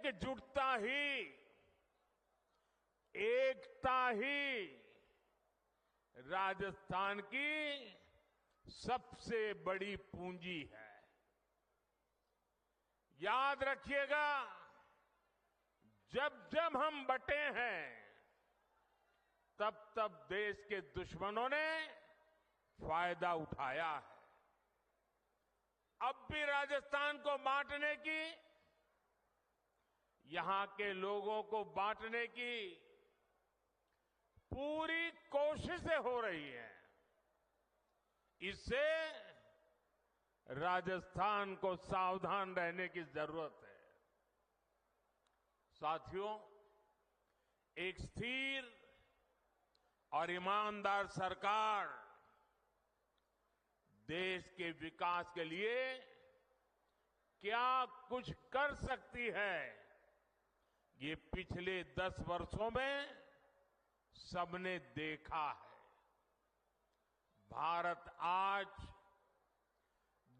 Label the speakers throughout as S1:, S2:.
S1: एकजुटता ही, एकता ही राजस्थान की सबसे बड़ी पूंजी है। याद रखिएगा, जब जब हम बंटे हैं, तब तब देश के दुश्मनों ने फायदा उठाया है। अब भी राजस्थान को बांटने की, यहां के लोगों को बांटने की पूरी कोशिशें हो रही हैं। इससे राजस्थान को सावधान रहने की जरूरत है। साथियों, एक स्थिर और ईमानदार सरकार देश के विकास के लिए क्या कुछ कर सकती है, ये पिछले 10 वर्षों में सबने देखा है। भारत आज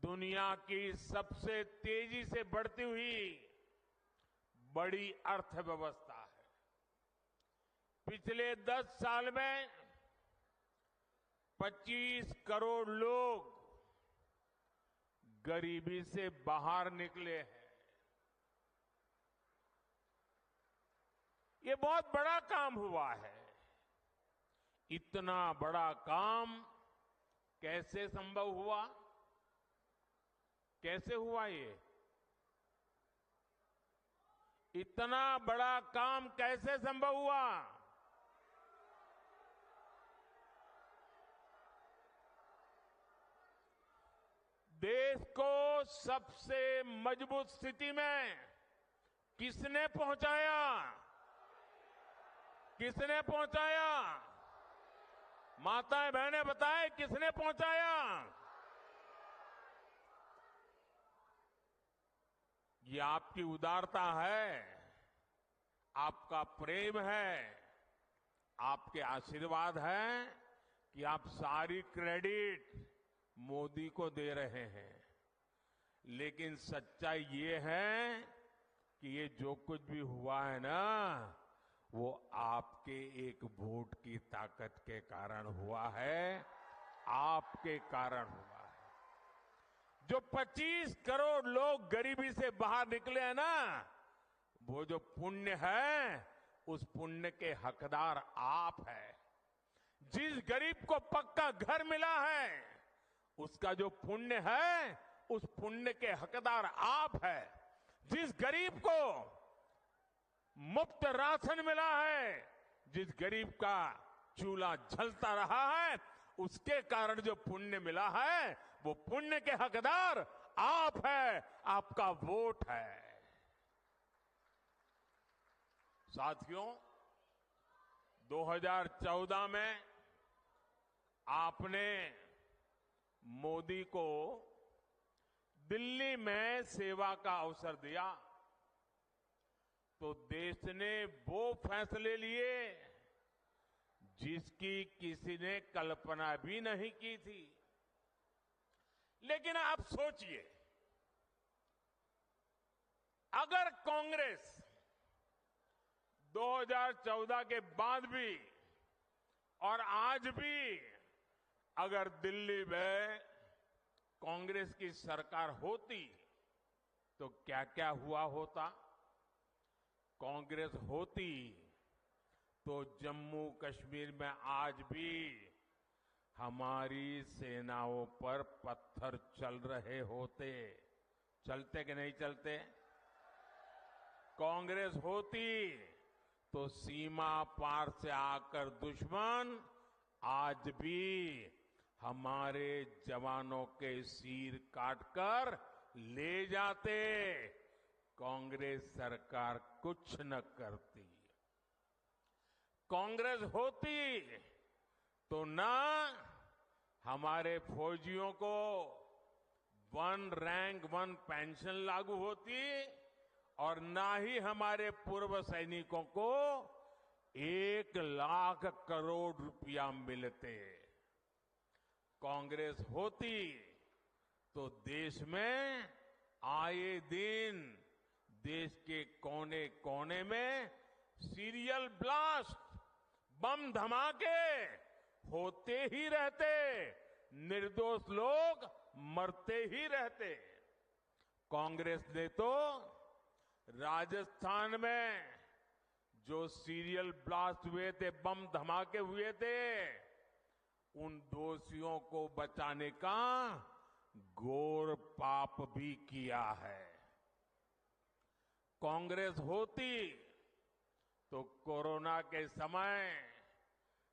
S1: दुनिया की सबसे तेजी से बढ़ती हुई बड़ी अर्थव्यवस्था है। पिछले 10 साल में 25 करोड़ लोग गरीबी से बाहर निकले हैं। ये बहुत बड़ा काम हुआ है। इतना बड़ा काम कैसे संभव हुआ? कैसे हुआ ये? इतना बड़ा काम कैसे संभव हुआ? देश को सबसे मजबूत स्थिति में किसने पहुंचाया? किसने पहुंचाया? माताएं बहनें बताएं, किसने पहुंचाया? ये आपकी उदारता है, आपका प्रेम है, आपके आशीर्वाद है कि आप सारी क्रेडिट मोदी को दे रहे हैं। लेकिन सच्चाई ये है कि ये जो कुछ भी हुआ है ना, वो आपके एक वोट की ताकत के कारण हुआ है, आपके कारण हुआ है। जो 25 करोड़ लोग गरीबी से बाहर निकले हैं ना, वो जो पुण्य है, उस पुण्य के हकदार आप हैं। जिस गरीब को पक्का घर मिला है, उसका जो पुण्य है, उस पुण्य के हकदार आप हैं। जिस गरीब को मुफ्त राशन मिला है, जिस गरीब का चूल्हा जलता रहा है, उसके कारण जो पुण्य मिला है, वो पुण्य के हकदार आप हैं, आपका वोट है। साथियों, 2014 में आपने मोदी को दिल्ली में सेवा का अवसर दिया, तो देश ने वो फैसले लिए जिसकी किसी ने कल्पना भी नहीं की थी। लेकिन आप सोचिए, अगर कांग्रेस 2014 के बाद भी और आज भी अगर दिल्ली में कांग्रेस की सरकार होती, तो क्या क्या हुआ होता? कांग्रेस होती तो जम्मू कश्मीर में आज भी हमारी सेनाओं पर पत्थर चल रहे होते। चलते कि नहीं चलते? कांग्रेस होती तो सीमा पार से आकर दुश्मन आज भी हमारे जवानों के सिर काटकर ले जाते। कांग्रेस सरकार कुछ न करती। कांग्रेस होती तो ना हमारे फौजियों को 1 रैंक 1 पेंशन लागू होती, और ना ही हमारे पूर्व सैनिकों को 1 लाख करोड़ रुपया मिलते। कांग्रेस होती तो देश में आए दिन देश के कोने कोने में सीरियल ब्लास्ट, बम धमाके होते ही रहते, निर्दोष लोग मरते ही रहते। कांग्रेस ने तो राजस्थान में जो सीरियल ब्लास्ट हुए थे, बम धमाके हुए थे, उन दोषियों को बचाने का घोर पाप भी किया है। कांग्रेस होती तो कोरोना के समय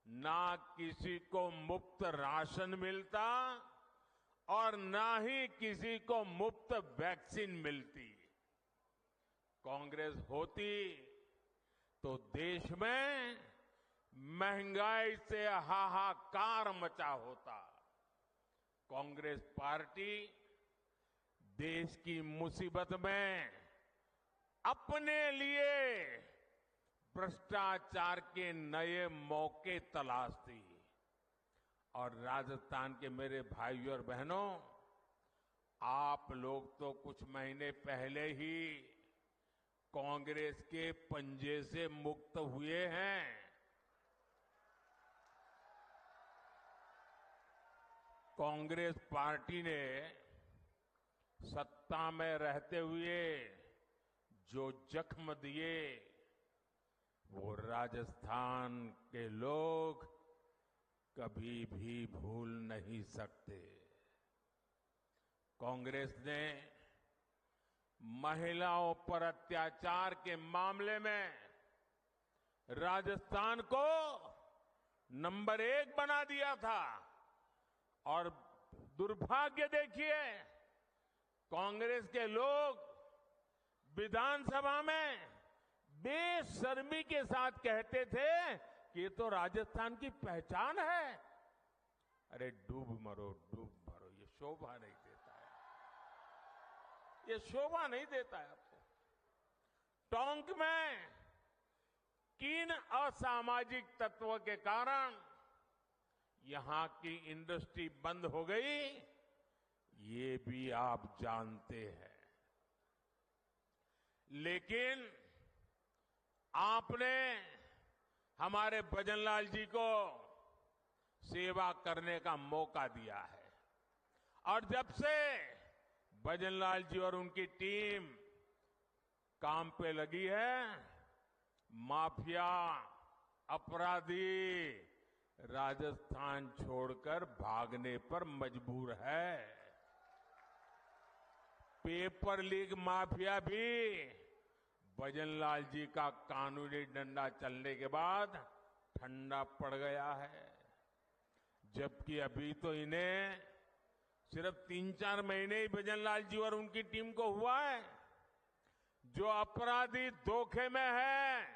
S1: ना किसी को मुफ्त राशन मिलता और ना ही किसी को मुफ्त वैक्सीन मिलती। कांग्रेस होती तो देश में महंगाई से हाहाकार मचा होता। कांग्रेस पार्टी देश की मुसीबत में अपने लिए भ्रष्टाचार के नए मौके तलाशती। और राजस्थान के मेरे भाइयों और बहनों, आप लोग तो कुछ महीने पहले ही कांग्रेस के पंजे से मुक्त हुए हैं। कांग्रेस पार्टी ने सत्ता में रहते हुए जो जख्म दिए, वो राजस्थान के लोग कभी भी भूल नहीं सकते। कांग्रेस ने महिलाओं पर अत्याचार के मामले में राजस्थान को नंबर 1 बना दिया था। और दुर्भाग्य देखिए, कांग्रेस के लोग विधानसभा में बेशर्मी के साथ कहते थे कि ये तो राजस्थान की पहचान है। अरे डूब मरो, ये शोभा नहीं देता है, ये शोभा नहीं देता है आपको। टोंक में किन असामाजिक तत्वों के कारण यहां की इंडस्ट्री बंद हो गई, ये भी आप जानते हैं। लेकिन आपने हमारे भजनलाल जी को सेवा करने का मौका दिया है। और जब से भजनलाल जी और उनकी टीम काम पे लगी है, माफिया, अपराधी राजस्थान छोड़कर भागने पर मजबूर है। पेपर लीक माफिया भी भजनलाल जी का कानूनी डंडा चलने के बाद ठंडा पड़ गया है। जबकि अभी तो इन्हें सिर्फ 3-4 महीने ही भजनलाल जी और उनकी टीम को हुआ है। जो अपराधी धोखे में है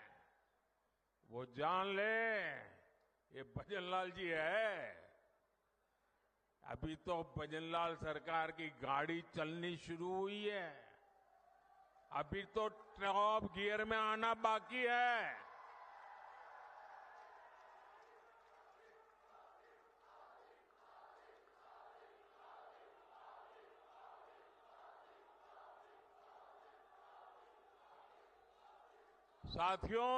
S1: वो जान ले, ये भजनलाल जी है। अभी तो भजनलाल सरकार की गाड़ी चलनी शुरू हुई है, अभी तो टॉप गियर में आना बाकी है। साथियों,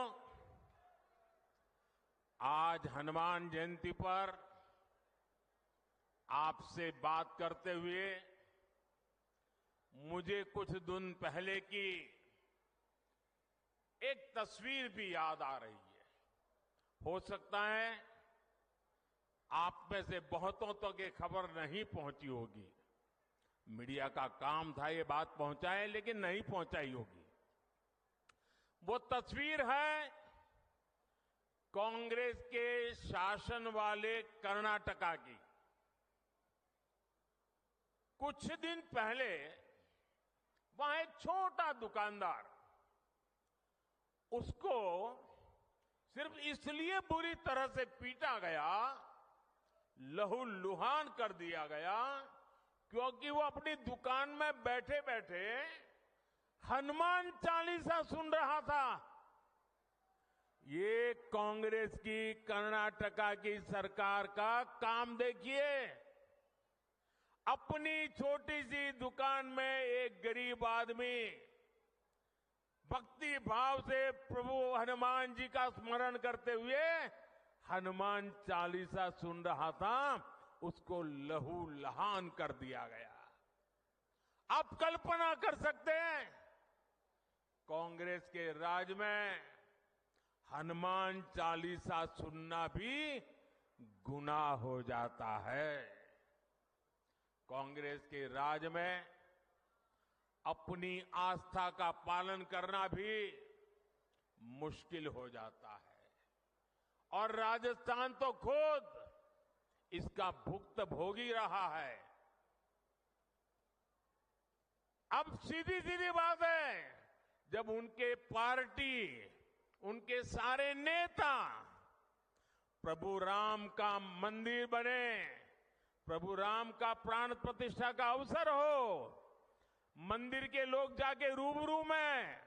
S1: आज हनुमान जयंती पर आपसे बात करते हुए मुझे कुछ दिन पहले की एक तस्वीर भी याद आ रही है। हो सकता है आप में से बहुतों तक ये खबर नहीं पहुंची होगी। मीडिया का काम था ये बात पहुंचाए, लेकिन नहीं पहुंचाई होगी। वो तस्वीर है कांग्रेस के शासन वाले कर्नाटका की। कुछ दिन पहले वहां एक छोटा दुकानदार, उसको सिर्फ इसलिए बुरी तरह से पीटा गया, लहूलुहान कर दिया गया, क्योंकि वो अपनी दुकान में बैठे बैठे हनुमान चालीसा सुन रहा था। ये कांग्रेस की कर्नाटका की सरकार का काम देखिए। अपनी छोटी सी दुकान में एक गरीब आदमी भक्ति भाव से प्रभु हनुमान जी का स्मरण करते हुए हनुमान चालीसा सुन रहा था, उसको लहू लहान कर दिया गया। आप कल्पना कर सकते हैं, कांग्रेस के राज में हनुमान चालीसा सुनना भी गुनाह हो जाता है। कांग्रेस के राज में अपनी आस्था का पालन करना भी मुश्किल हो जाता है और राजस्थान तो खुद इसका भुक्तभोगी रहा है। अब सीधी सीधी बात है, जब उनके पार्टी, उनके सारे नेता प्रभु राम का मंदिर बने, प्रभु राम का प्राण प्रतिष्ठा का अवसर हो, मंदिर के लोग जाके रूबरू में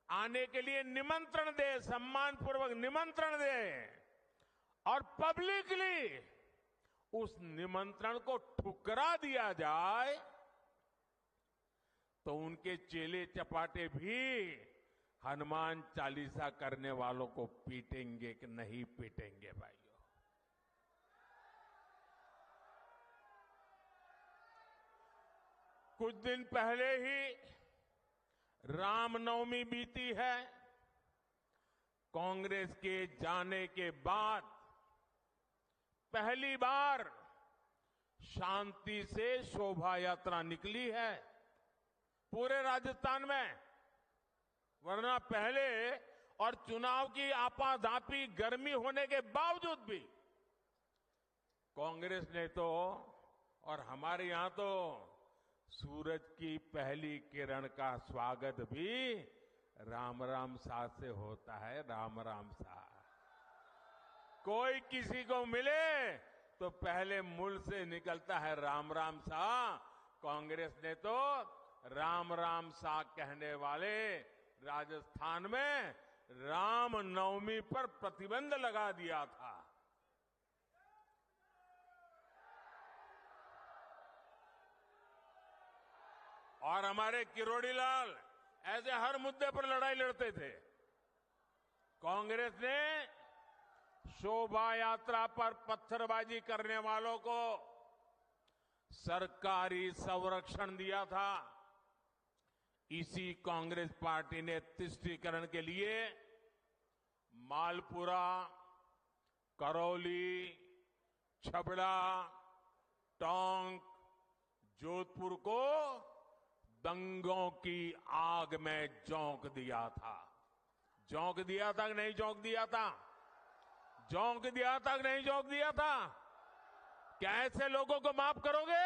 S1: आने के लिए निमंत्रण दे, सम्मानपूर्वक निमंत्रण दे और पब्लिकली उस निमंत्रण को ठुकरा दिया जाए, तो उनके चेले चपाटे भी हनुमान चालीसा करने वालों को पीटेंगे कि नहीं पीटेंगे भाइयों? कुछ दिन पहले ही रामनवमी बीती है। कांग्रेस के जाने के बाद पहली बार शांति से शोभा यात्रा निकली है पूरे राजस्थान में, वरना पहले और चुनाव की आपाधापी गर्मी होने के बावजूद भी कांग्रेस ने तो, और हमारे यहां तो सूरज की पहली किरण का स्वागत भी राम राम सा से होता है। राम राम सा, कोई किसी को मिले तो पहले मुंह से निकलता है राम राम सा। कांग्रेस ने तो राम राम सा कहने वाले राजस्थान में राम नवमी पर प्रतिबंध लगा दिया था। और हमारे किरोड़ी लाल ऐसे हर मुद्दे पर लड़ाई लड़ते थे। कांग्रेस ने शोभा यात्रा पर पत्थरबाजी करने वालों को सरकारी संरक्षण दिया था। इसी कांग्रेस पार्टी ने तुष्टीकरण के लिए मालपुरा, करौली, छबड़ा, टोंक, जोधपुर को दंगों की आग में झोंक दिया था। झोंक दिया था कि नहीं झोंक दिया था? झोंक दिया था कि नहीं झोंक दिया था? क्या ऐसे लोगों को माफ करोगे?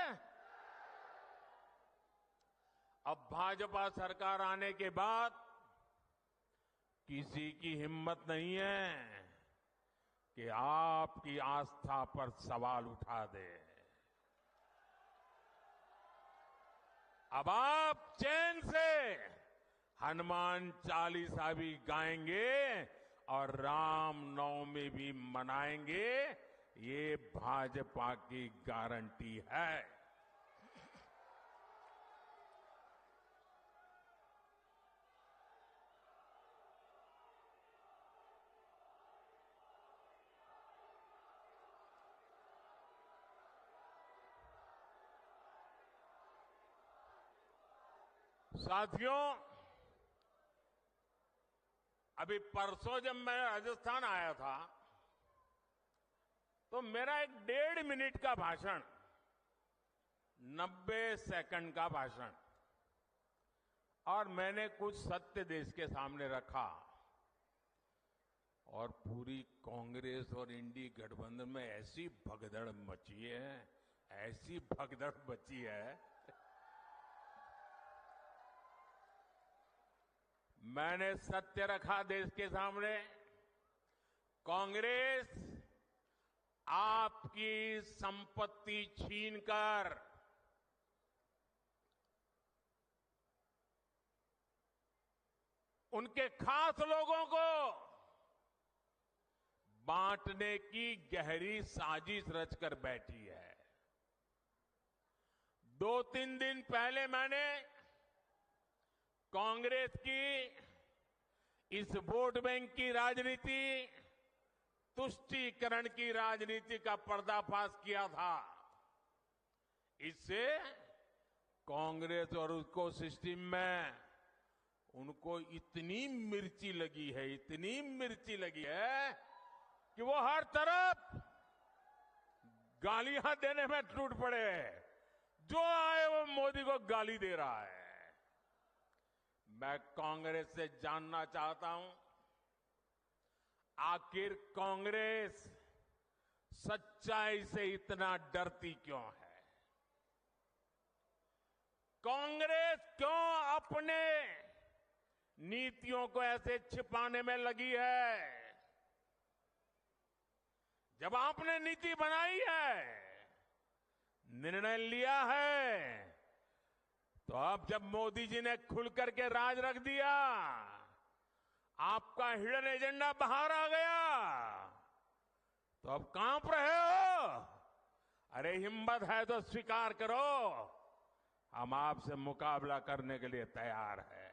S1: अब भाजपा सरकार आने के बाद किसी की हिम्मत नहीं है कि आपकी आस्था पर सवाल उठा दे। अब आप चैन से हनुमान चालीसा भी गाएंगे और राम नवमी भी मनाएंगे, ये भाजपा की गारंटी है। साथियों, अभी परसों जब मैं राजस्थान आया था तो मेरा एक 1.5 मिनट का भाषण, 90 सेकंड का भाषण, और मैंने कुछ सत्य देश के सामने रखा और पूरी कांग्रेस और इंडी गठबंधन में ऐसी भगदड़ मची है, ऐसी भगदड़ मची है। मैंने सत्य रखा देश के सामने। कांग्रेस आपकी संपत्ति छीनकर उनके खास लोगों को बांटने की गहरी साजिश रचकर बैठी है। 2-3 दिन पहले मैंने कांग्रेस की इस वोट बैंक की राजनीति, तुष्टीकरण की राजनीति का पर्दाफाश किया था। इससे कांग्रेस और उसको सिस्टम में उनको इतनी मिर्ची लगी है, इतनी मिर्ची लगी है कि वो हर तरफ गालियां देने में टूट पड़े। जो आए वो मोदी को गाली दे रहा है। मैं कांग्रेस से जानना चाहता हूं, आखिर कांग्रेस सच्चाई से इतना डरती क्यों है? कांग्रेस क्यों अपने नीतियों को ऐसे छिपाने में लगी है? जब आपने नीति बनाई है, निर्णय लिया है, तो अब जब मोदी जी ने खुल करके राज रख दिया, आपका हिडन एजेंडा बाहर आ गया, तो अब कांप रहे हो? अरे हिम्मत है तो स्वीकार करो, हम आपसे मुकाबला करने के लिए तैयार हैं।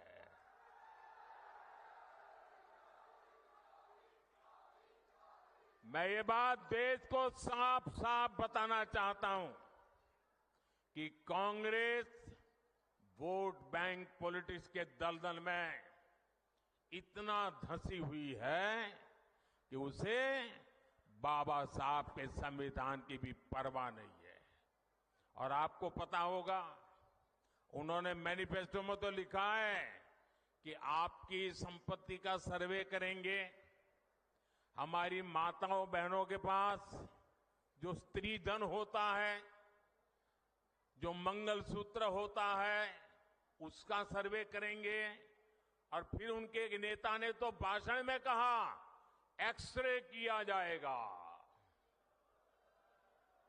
S1: मैं ये बात देश को साफ साफ बताना चाहता हूं कि कांग्रेस वोट बैंक पॉलिटिक्स के दलदल में इतना धंसी हुई है कि उसे बाबा साहब के संविधान की भी परवाह नहीं है। और आपको पता होगा, उन्होंने मैनिफेस्टो में तो लिखा है कि आपकी संपत्ति का सर्वे करेंगे। हमारी माताओं बहनों के पास जो स्त्री धन होता है, जो मंगलसूत्र होता है, उसका सर्वे करेंगे। और फिर उनके एक नेता ने तो भाषण में कहा, एक्सरे किया जाएगा,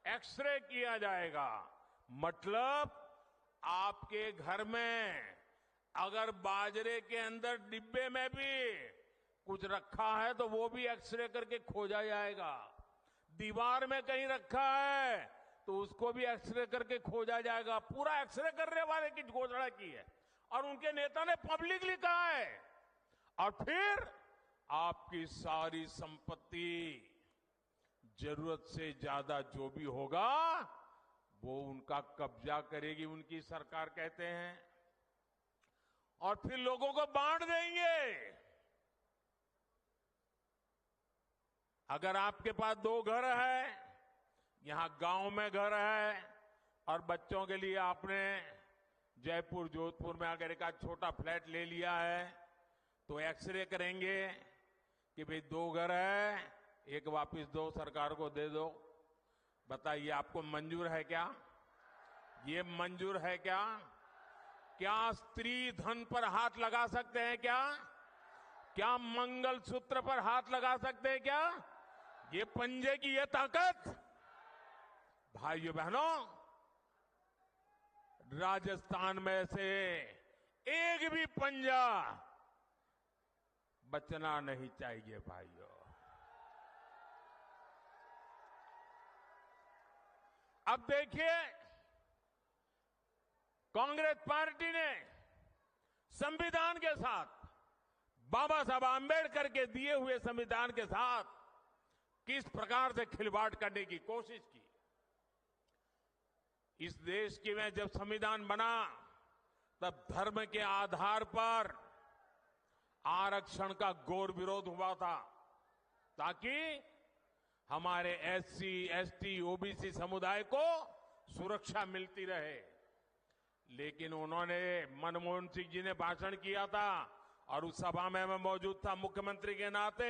S1: एक्सरे किया जाएगा। मतलब आपके घर में अगर बाजरे के अंदर डिब्बे में भी कुछ रखा है तो वो भी एक्सरे करके खोजा जाएगा। दीवार में कहीं रखा है तो उसको भी एक्सरे करके खोजा जाएगा। पूरा एक्सरे करने वाले की घोषणा की है और उनके नेता ने पब्लिकली कहा है। और फिर आपकी सारी संपत्ति, जरूरत से ज्यादा जो भी होगा वो उनका कब्जा करेगी उनकी सरकार, कहते हैं, और फिर लोगों को बांट देंगे। अगर आपके पास 2 घर है, यहां गांव में घर है, और बच्चों के लिए आपने जयपुर जोधपुर में अगर एक छोटा फ्लैट ले लिया है, तो एक्सरे करेंगे कि भाई 2 घर है, एक वापस दो, सरकार को दे दो। बताइए, आपको मंजूर है क्या? ये मंजूर है क्या? क्या स्त्री धन पर हाथ लगा सकते हैं क्या? क्या मंगलसूत्र पर हाथ लगा सकते हैं क्या? ये पंजे की ये ताकत, भाइयों बहनों, राजस्थान में से एक भी पंजा बचना नहीं चाहिए भाइयों। अब देखिए, कांग्रेस पार्टी ने संविधान के साथ, बाबा साहब आंबेडकर के दिए हुए संविधान के साथ किस प्रकार से खिलवाड़ करने की कोशिश की। इस देश के में जब संविधान बना तब धर्म के आधार पर आरक्षण का घोर विरोध हुआ था, ताकि हमारे एससी, एसटी, ओबीसी समुदाय को सुरक्षा मिलती रहे। लेकिन उन्होंने, मनमोहन सिंह जी ने भाषण किया था और उस सभा में मैं मौजूद था मुख्यमंत्री के नाते,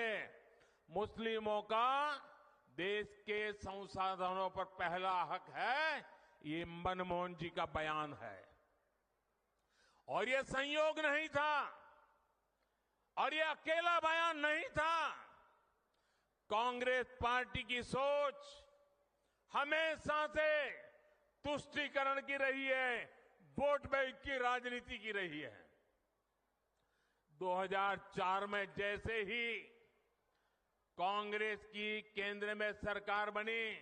S1: मुस्लिमों का देश के संसाधनों पर पहला हक है, ये मनमोहन जी का बयान है। और ये संयोग नहीं था और ये अकेला बयान नहीं था। कांग्रेस पार्टी की सोच हमेशा से तुष्टीकरण की रही है, वोट बैंक की राजनीति की रही है। 2004 में जैसे ही कांग्रेस की केंद्र में सरकार बनी,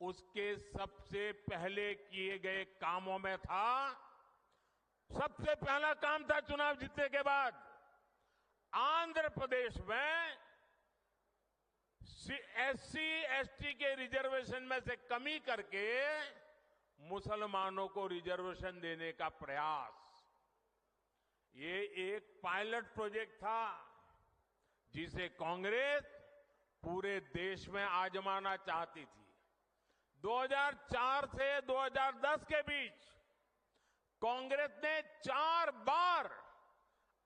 S1: उसके सबसे पहले किए गए कामों में था, सबसे पहला काम था चुनाव जीतने के बाद प्रदेश में एससी एसटी के रिजर्वेशन में से कमी करके मुसलमानों को रिजर्वेशन देने का प्रयास, ये एक पायलट प्रोजेक्ट था जिसे कांग्रेस पूरे देश में आजमाना चाहती थी। 2004 से 2010 के बीच कांग्रेस ने 4 बार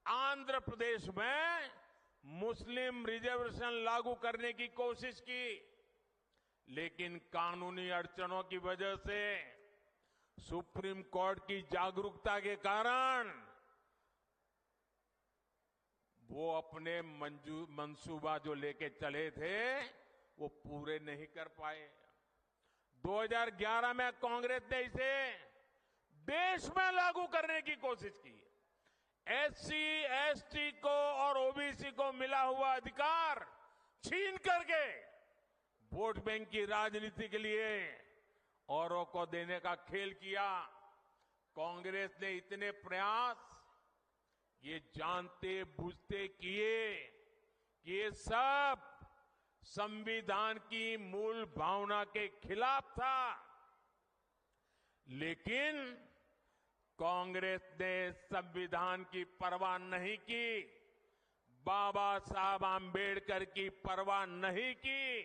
S1: आंध्र प्रदेश में मुस्लिम रिजर्वेशन लागू करने की कोशिश की, लेकिन कानूनी अड़चनों की वजह से, सुप्रीम कोर्ट की जागरूकता के कारण वो अपने मंसूबा जो लेके चले थे वो पूरे नहीं कर पाए। 2011 में कांग्रेस ने इसे देश में लागू करने की कोशिश की। एससी एसटी को और ओबीसी को मिला हुआ अधिकार छीन करके वोट बैंक की राजनीति के लिए औरों को देने का खेल किया। कांग्रेस ने इतने प्रयास ये जानते बूझते किए कि ये सब संविधान की मूल भावना के खिलाफ था, लेकिन कांग्रेस ने संविधान की परवाह नहीं की, बाबा साहब आंबेडकर की परवाह नहीं की।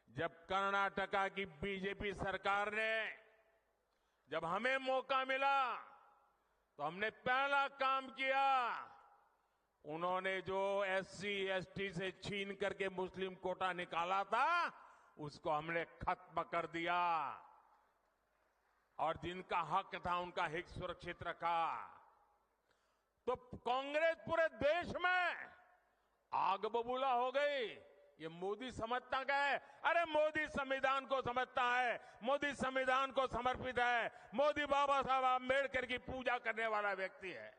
S1: जब कर्नाटका की बीजेपी सरकार ने, जब हमें मौका मिला तो हमने पहला काम किया, उन्होंने जो एससी एसटी से छीन करके मुस्लिम कोटा निकाला था उसको हमने खत्म कर दिया और जिनका हक था उनका हित सुरक्षित रखा। तो कांग्रेस पूरे देश में आग बबूला हो गई। ये मोदी समझता क्या है? अरे मोदी संविधान को समझता है, मोदी संविधान को समर्पित है, मोदी बाबा साहब आंबेडकर की पूजा करने वाला व्यक्ति है।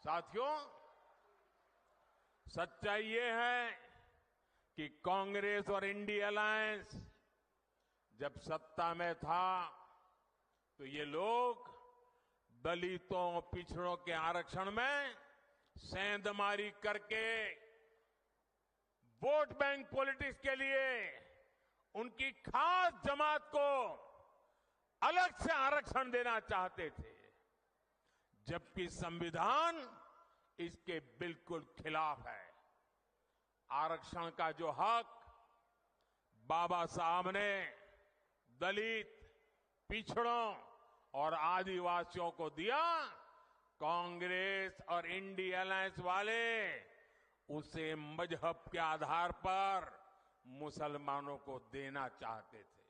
S1: साथियों, सच्चाई ये है कि कांग्रेस और इंडिया अलायंस जब सत्ता में था तो ये लोग दलितों पिछड़ों के आरक्षण में सेंधमारी करके वोट बैंक पॉलिटिक्स के लिए उनकी खास जमात को अलग से आरक्षण देना चाहते थे, जबकि संविधान इसके बिल्कुल खिलाफ है। आरक्षण का जो हक बाबा साहब ने दलित, पिछड़ों और आदिवासियों को दिया, कांग्रेस और इंडिया अलायंस वाले उसे मजहब के आधार पर मुसलमानों को देना चाहते थे।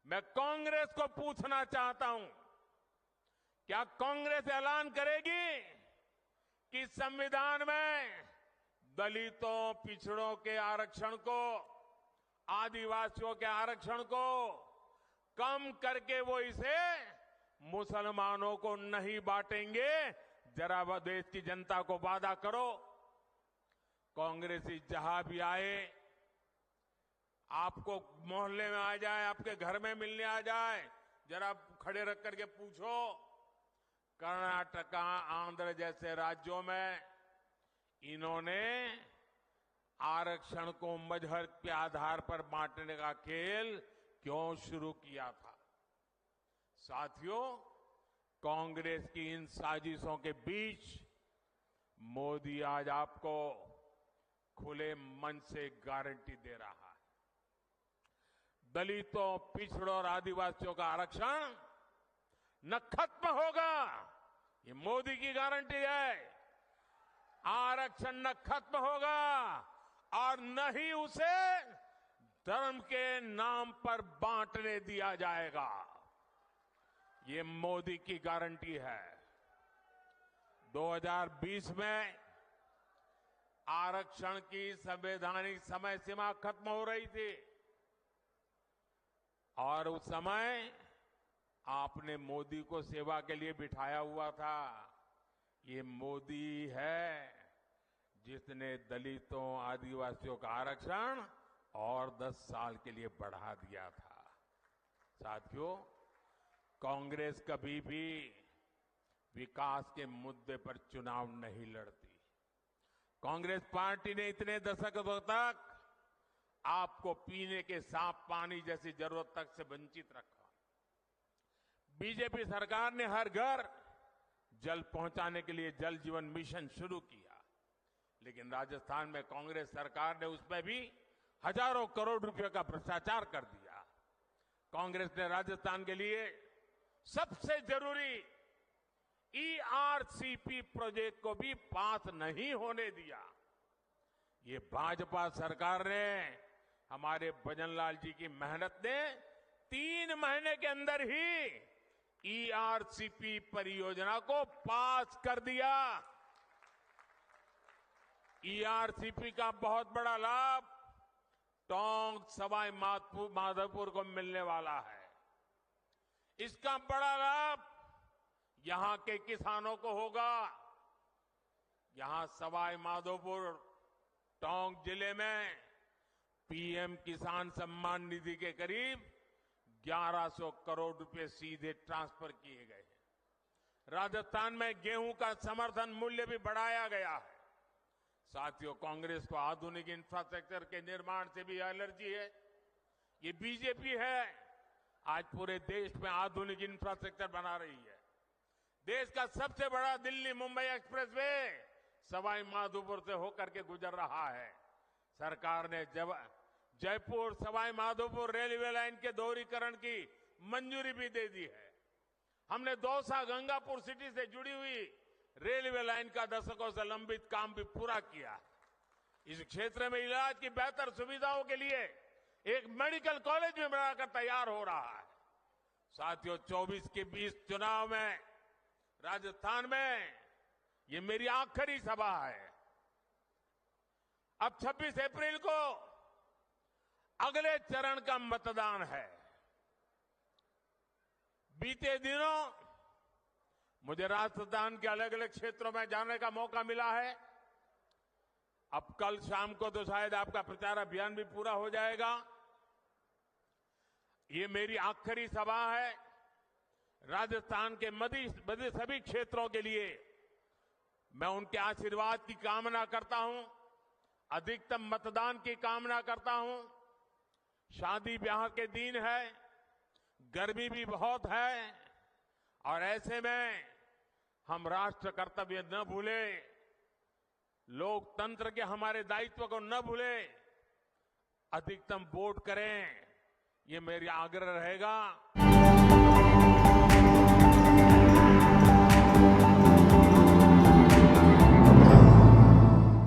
S1: मैं कांग्रेस को पूछना चाहता हूं, क्या कांग्रेस ऐलान करेगी कि संविधान में दलितों, पिछड़ों के आरक्षण को, आदिवासियों के आरक्षण को कम करके वो इसे मुसलमानों को नहीं बांटेंगे? जरा वह देश की जनता को वादा करो। कांग्रेसी जहां भी आए, आपको मोहल्ले में आ जाए, आपके घर में मिलने आ जाए, जरा खड़े रख करके पूछो, कर्नाटका, आंध्र जैसे राज्यों में इन्होंने आरक्षण को मजहब के आधार पर बांटने का खेल क्यों शुरू किया था? साथियों, कांग्रेस की इन साजिशों के बीच मोदी आज आपको खुले मन से गारंटी दे रहा है, दलितों, पिछड़ों और आदिवासियों का आरक्षण न खत्म होगा, ये मोदी की गारंटी है। आरक्षण न खत्म होगा और न ही उसे धर्म के नाम पर बांटने दिया जाएगा, ये मोदी की गारंटी है। 2020 में आरक्षण की संवैधानिक समय सीमा खत्म हो रही थी और उस समय आपने मोदी को सेवा के लिए बिठाया हुआ था। ये मोदी है जिसने दलितों, आदिवासियों का आरक्षण और 10 साल के लिए बढ़ा दिया था। साथियों, कांग्रेस कभी भी विकास के मुद्दे पर चुनाव नहीं लड़ती। कांग्रेस पार्टी ने इतने दशकों तक आपको पीने के साफ पानी जैसी जरूरत तक से वंचित रखा। बीजेपी सरकार ने हर घर जल पहुंचाने के लिए जल जीवन मिशन शुरू किया, लेकिन राजस्थान में कांग्रेस सरकार ने उसमें भी हजारों करोड़ रुपए का भ्रष्टाचार कर दिया। कांग्रेस ने राजस्थान के लिए सबसे जरूरी ERCP प्रोजेक्ट को भी पास नहीं होने दिया। ये भाजपा सरकार ने, हमारे भजनलाल जी की मेहनत ने 3 महीने के अंदर ही ERCP परियोजना को पास कर दिया। ERCP का बहुत बड़ा लाभ टोंक सवाई माधोपुर को मिलने वाला है। इसका बड़ा लाभ यहां के किसानों को होगा। यहां सवाई माधोपुर टोंक जिले में PM किसान सम्मान निधि के करीब 1100 करोड़ रुपए सीधे ट्रांसफर किए गए हैं। राजस्थान में गेहूं का समर्थन मूल्य भी बढ़ाया गया है। साथियों, कांग्रेस को आधुनिक इंफ्रास्ट्रक्चर के निर्माण से भी एलर्जी है। ये बीजेपी है, आज पूरे देश में आधुनिक इंफ्रास्ट्रक्चर बना रही है। देश का सबसे बड़ा दिल्ली मुंबई एक्सप्रेसवे सवाई माधोपुर से होकर के गुजर रहा है। सरकार ने जयपुर सवाई माधोपुर रेलवे लाइन के दोहरीकरण की मंजूरी भी दे दी है। हमने दौसा गंगापुर सिटी से जुड़ी हुई रेलवे लाइन का दशकों से लंबित काम भी पूरा किया। इस क्षेत्र में इलाज की बेहतर सुविधाओं के लिए एक मेडिकल कॉलेज भी बनाकर तैयार हो रहा है। साथियों, 24 के 20 चुनाव में राजस्थान में ये मेरी आखिरी सभा है। अब 26 अप्रैल को अगले चरण का मतदान है। बीते दिनों मुझे राजस्थान के अलग अलग क्षेत्रों में जाने का मौका मिला है। अब कल शाम को तो शायद आपका प्रचार अभियान भी पूरा हो जाएगा। ये मेरी आखिरी सभा है। राजस्थान के मध्य सभी क्षेत्रों के लिए मैं उनके आशीर्वाद की कामना करता हूं, अधिकतम मतदान की कामना करता हूं। शादी ब्याह के दिन है, गर्मी भी बहुत है और ऐसे में हम राष्ट्र कर्तव्य न भूलें, लोकतंत्र के हमारे दायित्व को न भूलें, अधिकतम वोट करें, ये मेरा आग्रह रहेगा।